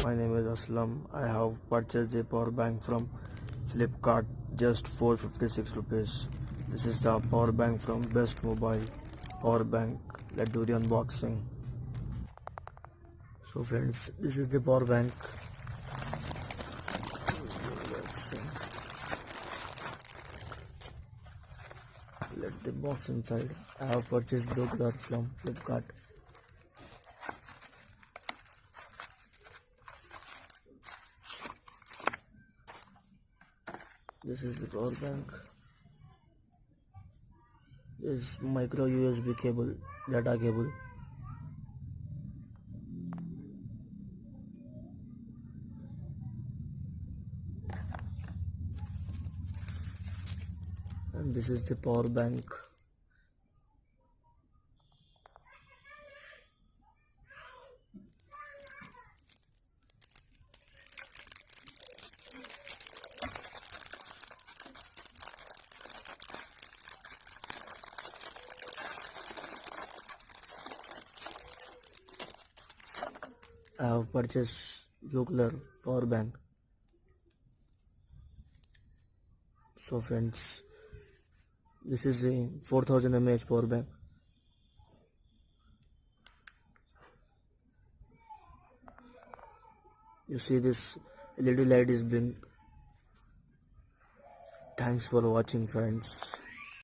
My name is Aslam. I have purchased a power bank from Flipkart just 456 rupees. This is the power bank from Best Mobile Power Bank. Let's do the unboxing. So friends, this is the power bank. Let the box inside. I have purchased blue color from Flipkart. This is the power bank. This micro USB cable, data cable. And this is the power bank. I have purchased blue color power bank. So friends, this is a 4000 mAh power bank. You see this LED light is blink. Thanks for watching friends.